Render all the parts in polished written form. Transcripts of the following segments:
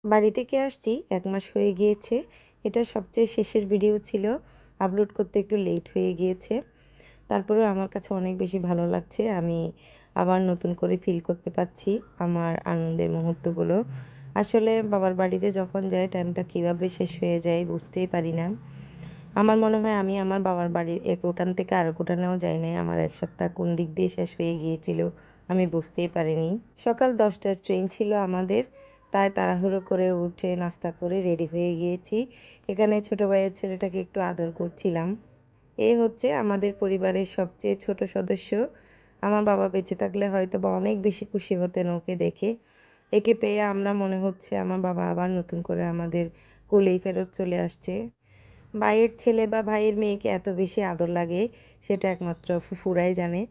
বাড়ি থেকে আসছি ১ মাস হয়ে গিয়েছে। এটা সবচেয়ে শেষের ভিডিও ছিল। আপলোড করতে একটু লেট হয়ে গিয়েছে। তারপরেও আমার কাছে অনেক বেশি ভালো লাগছে। আমি আবার নতুন করে ফিল করতে পারছি আমার আনন্দের মুহূর্তগুলো। আসলে বাবার বাড়িতে যখন যাই টাইমটা কিভাবে শেষ হয়ে যায় বুঝতেই পারি না। আমার মনে হয় আমি আমার বাবার বাড়ির এক উঠান থেকে আরেক উঠানেও যাই নাই। আমার ১ সপ্তাহ কোন দিক দিয়ে শেষ হয়ে গিয়েছিল আমি বুঝতেই পারিনি। সকাল ১০টার ট্রেন ছিল আমাদের। তাই তাড়াহুড়ো করে উঠে নাস্তা করে রেডি হয়ে গিয়েছি। এখানে ছোট ভাইয়ের ছেলেটাকে একটু আদর করছিলাম। এ হচ্ছে আমাদের পরিবারের সবচেয়ে ছোট সদস্য। আমার বাবা বেঁচে থাকলে হয়তোবা অনেক বেশি খুশি হতেন ওকে দেখে। একে পেয়ে আমরা মনে হচ্ছে আমার বাবা আবার নতুন করে আমাদের কোলেই ফেরত চলে আসছে। ভাইয়ের ছেলে বা ভাইয়ের মেয়েকে এত বেশি আদর লাগে সেটা একমাত্র ফুফুরাই জানে।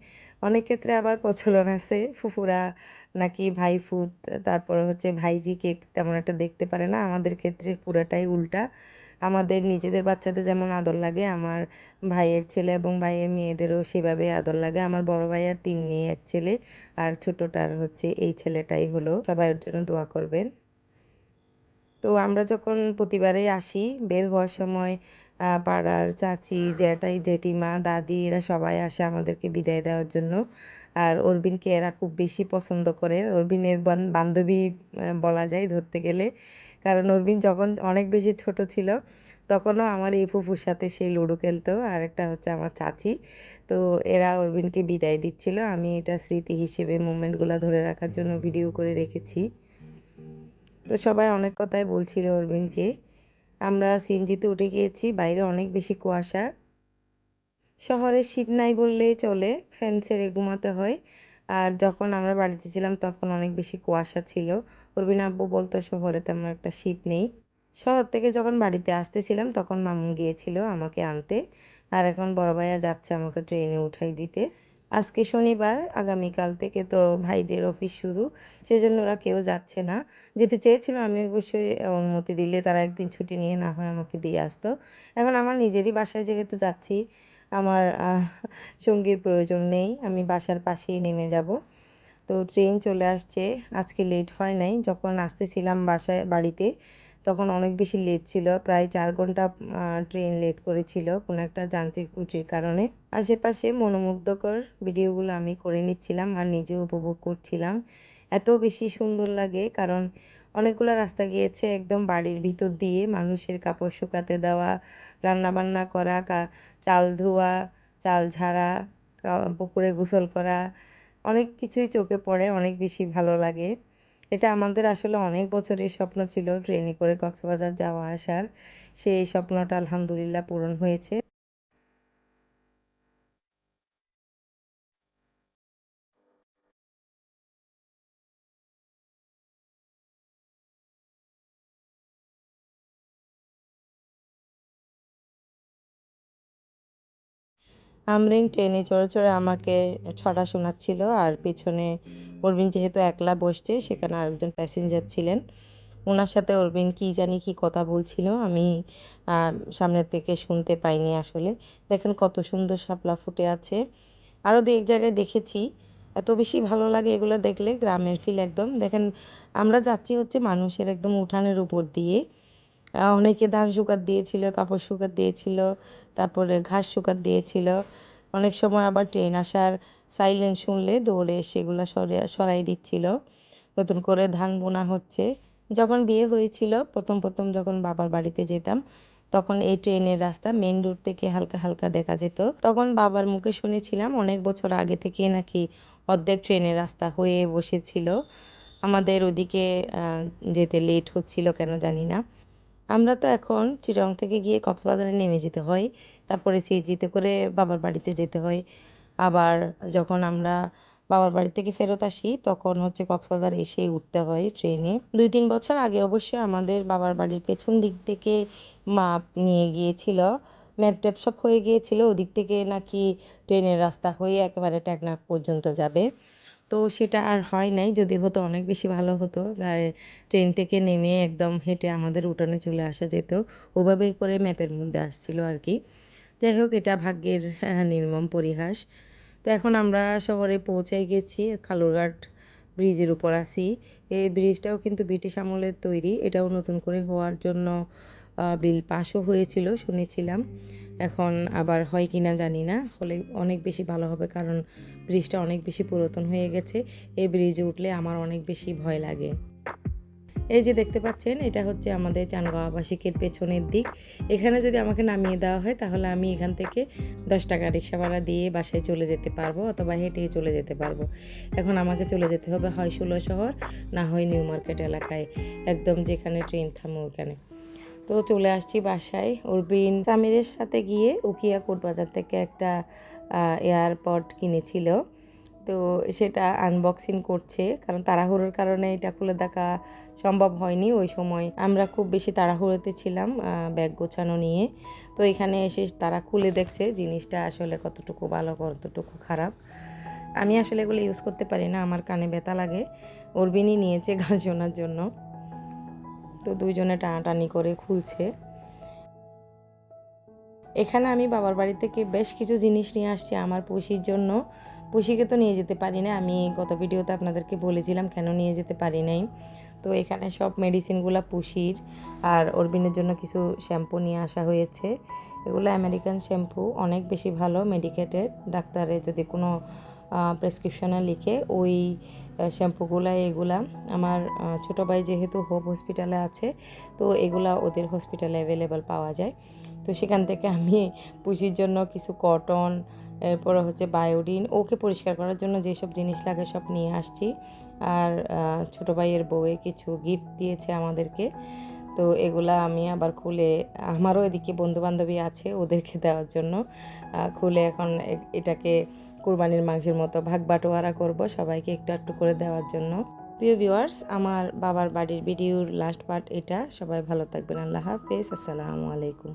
অনেক ক্ষেত্রে আবার প্রচলন আছে ফুফুরা নাকি ভাইফুত তারপরে হচ্ছে ভাইজিকে তেমন একটা দেখতে পারে না। আমাদের ক্ষেত্রে পুরাটাই উল্টা। আমাদের নিজেদের বাচ্চাদের যেমন আদর লাগে আমার ভাইয়ের ছেলে এবং ভাইয়ের মেয়েদেরও সেভাবে আদর লাগে। আমার বড় ভাইয়ার ৩ মেয়ে ১ ছেলে আর ছোটটার হচ্ছে এই ছেলেটাই হলো। সবাই ওর জন্য দোয়া করবেন। তো আমরা যখন প্রতিবারেই আসি বের হওয়ার সময় পাড়ার চাচি, জ্যাঠাই, জেঠিমা, দাদি এরা সবাই আসে আমাদেরকে বিদায় দেওয়ার জন্য। আর অরবিনকে এরা খুব বেশি পছন্দ করে। অরবিনের বান্ধবী বলা যায় ধরতে গেলে। কারণ অরবিন যখন অনেক বেশি ছোট ছিল তখনও আমার এই ফুফুর সাথে সে লুডো খেলতো। আরেকটা হচ্ছে আমার চাচি। তো এরা অরবিনকে বিদায় দিচ্ছিল। আমি এটা স্মৃতি হিসেবে মোমেন্টগুলা ধরে রাখার জন্য ভিডিও করে রেখেছি। তো সবাই অনেক কথাই বলছিল অরবিনকে। আমরা সিএনজিতে উঠে গিয়েছি। বাইরে অনেক বেশি কুয়াশা। শহরে শীত নাই বললেই চলে। ফ্যান ছেড়ে ঘুমাতে হয়। আর যখন আমরা বাড়িতে ছিলাম তখন অনেক বেশি কুয়াশা ছিল। অরবিন আব্বু বলতো শহরে তেমন একটা শীত নেই। শহর থেকে যখন বাড়িতে আসতেছিলাম তখন মামুন গিয়েছিল আমাকে আনতে। আর এখন বড় ভাইয়া যাচ্ছে আমাকে ট্রেনে উঠাই দিতে। আজকে শনিবার, আগামীকাল থেকে তো ভাইদের অফিস শুরু। সেজন্য ওরা কেউ যাচ্ছে না। যেতে চেয়েছিল আমি অবশ্যই অনুমতি দিলে তারা একদিন ছুটি নিয়ে না হয় আমাকে দিয়ে আসতো। এখন আমার নিজেরই বাসায় যেহেতু যাচ্ছি আমার সঙ্গীর প্রয়োজন নেই। আমি বাসার পাশেই নেমে যাব। তো ট্রেন চলে আসছে। আজকে লেট হয় নাই। যখন আসতেছিলাম বাড়িতে তখন অনেক বেশি লেট ছিল। প্রায় ৪ ঘন্টা ট্রেন লেট করেছিল কোনো একটা যান্ত্রিক ত্রুটির কারণে। আশেপাশে মনোমুগ্ধকর ভিডিওগুলো আমি করে নিচ্ছিলাম আর নিজেও উপভোগ করছিলাম। এত বেশি সুন্দর লাগে কারণ অনেকগুলা রাস্তা গিয়েছে একদম বাড়ির ভিতর দিয়ে মানুষের কাপড় শুকাতে দেওয়া, রান্নাবান্না করা, চাল ধোয়া, চাল ঝাড়া, পুকুরে গোসল করা অনেক কিছুই চোখে পড়ে, অনেক বেশি ভালো লাগে। এটা আমাদের আসলে অনেক বছরের স্বপ্ন ছিল ট্রেনে করে কক্সবাজার যাওয়া আসার। সেই স্বপ্নটা আলহামদুলিল্লাহ পূরণ হয়েছে। আমরিন ট্রেনে চড়ে চড়ে আমাকে ছড়া শোনাচ্ছিল আর পেছনে অরবিন যেহেতু একলা বসছে সেখানে আরেকজন প্যাসেঞ্জার ছিলেন। ওনার সাথে অরবিন কি জানি কি কথা বলছিল আমি সামনের থেকে শুনতে পাইনি আসলে। দেখেন কত সুন্দর শাপলা ফুটে আছে। আরও দু এক জায়গায় দেখেছি। এত বেশি ভালো লাগে এগুলো দেখলে গ্রামের ফিল একদম। দেখেন আমরা যাচ্ছি হচ্ছে মানুষের একদম উঠানের উপর দিয়ে। অনেকে ধান শুকাত দিয়েছিল, কাপড় শুকাত দিয়েছিল, তারপরে ঘাস শুকাত দিয়েছিল। অনেক সময় আবার ট্রেন আসার সাইলেন্ট শুনলে দৌড়ে সেগুলো সরাই দিচ্ছিল। নতুন করে ধান বোনা হচ্ছে। যখন বিয়ে হয়েছিল প্রথম যখন বাবার বাড়িতে যেতাম তখন এই ট্রেনের রাস্তা মেইন রোড থেকে হালকা হালকা দেখা যেত। তখন বাবার মুখে শুনেছিলাম অনেক বছর আগে থেকে নাকি অর্ধেক ট্রেনের রাস্তা হয়ে বসেছিল। আমাদের ওদিকে যেতে লেট হচ্ছিল কেন জানি না। আমরা তো এখন চিটাগং থেকে গিয়ে কক্সবাজারে নেমে যেতে হয়। তারপরে সিএনজিতে করে বাবার বাড়িতে যেতে হয়। আবার যখন আমরা বাবার বাড়ি থেকে ফেরত আসি তখন হচ্ছে কক্সবাজার এসেই উঠতে হয় ট্রেনে। ২-৩ বছর আগে অবশ্যই আমাদের বাবার বাড়ির পেছন দিক থেকে মাপ নিয়ে গিয়েছিল। ম্যাপ-ট্যাপ সব হয়ে গিয়েছিল। ওদিক থেকে নাকি ট্রেনের রাস্তা হয়ে একেবারে টেকনাফ পর্যন্ত যাবে। তো সেটা আর হয় নাই। যদি হতো অনেক বেশি ভালো হতো। ট্রেন থেকে নেমে একদম হেঁটে আমাদের উঠানে চলে আসা যেত। ওভাবেই করে ম্যাপের মধ্যে আসছিল আরকি। যাই হোক এটা ভাগ্যের নির্মম পরিহাস। তো এখন আমরা শহরে পৌঁছে গেছি। কালুরঘাট ব্রিজের উপর আছি। এই ব্রিজটাও কিন্তু ব্রিটিশ আমলের তৈরি, এটাও নতুন করে হওয়ার জন্য বিল পাসও হয়েছিল শুনেছিলাম। এখন আবার হয় কি না জানি না, হলে অনেক বেশি ভালো হবে, কারণ ব্রিজটা অনেক বেশি পুরাতন হয়ে গেছে। এই ব্রিজে উঠলে আমার অনেক বেশি ভয় লাগে। এই যে দেখতে পাচ্ছেন, এটা হচ্ছে আমাদের চানগাঁও আবাসিকের পেছনের দিক। এখানে যদি আমাকে নামিয়ে দেওয়া হয় তাহলে আমি এখান থেকে 10 টাকা রিক্সা ভাড়া দিয়ে বাসায় চলে যেতে পারবো, অথবা হেঁটেই চলে যেতে পারবো। এখন আমাকে চলে যেতে হবে হয় 16 শহর, না হয় নিউ মার্কেট এলাকায়, একদম যেখানে ট্রেন থামে ওখানে। তো চলে আসছি বাসায়। উরবিন সামিরের সাথে গিয়ে উকিয়া কোট বাজার থেকে একটা এয়ারপড কিনেছিল, তো সেটা আনবক্সিং করছে, কারণ তাড়াহুড়োর কারণে এটা খুলে দেখা সম্ভব হয়নি। ওই সময় আমরা খুব বেশি তাড়াহুড়োতে ছিলাম ব্যাগ গোছানো নিয়ে। তো এখানে এসে তারা খুলে দেখছে জিনিসটা আসলে কতটুকু ভালো কতটুকু খারাপ। আমি আসলে এগুলো ইউজ করতে পারি না, আমার কানে ব্যথা লাগে। উরবিনই নিয়েছে গান শোনার জন্য, তো দুইজনে টানাটানি করে খুলছে। এখানে আমি বাবার বাড়ি থেকে বেশ কিছু জিনিস নিয়ে আসছি আমার পুষির জন্য। পুষিকে তো নিয়ে যেতে পারি না, আমি গত ভিডিওতে আপনাদেরকে বলেছিলাম কেন নিয়ে যেতে পারি নাই। তো এখানে সব মেডিসিনগুলো পুষির, আর অরবিনের জন্য কিছু শ্যাম্পু নিয়ে আসা হয়েছে। এগুলো আমেরিকান শ্যাম্পু, অনেক বেশি ভালো, মেডিকেটেড। ডাক্তারে যদি কোনো প্রেসক্রিপশনে লিখে ওই শ্যাম্পুগুলো, এগুলা আমার ছোটো ভাই যেহেতু হোপ হসপিটালে আছে, তো এগুলা ওদের হসপিটালে অ্যাভেলেবেল পাওয়া যায়। তো সেখান থেকে আমি পুষির জন্য কিছু কটন, এরপর হচ্ছে বায়োডিন, ওকে পরিষ্কার করার জন্য যেসব জিনিস লাগে সব নিয়ে আসছি। আর ছোটো ভাইয়ের বউয়ে কিছু গিফট দিয়েছে আমাদেরকে, তো এগুলা আমি আবার খুলে, আমারও এদিকে বন্ধুবান্ধবী আছে ওদেরকে দেওয়ার জন্য খুলে এখন এটাকে কুরবানির মাংসের মতো ভাগ বাটোয়ারা করব, সবাইকে একটু একটু করে দেওয়ার জন্য। প্রিয় ভিউয়ার্স, আমার বাবার বাড়ির ভিডিওর লাস্ট পার্ট এটা। সবাই ভালো থাকবেন, আল্লাহ হাফেজ, আসসালামু আলাইকুম।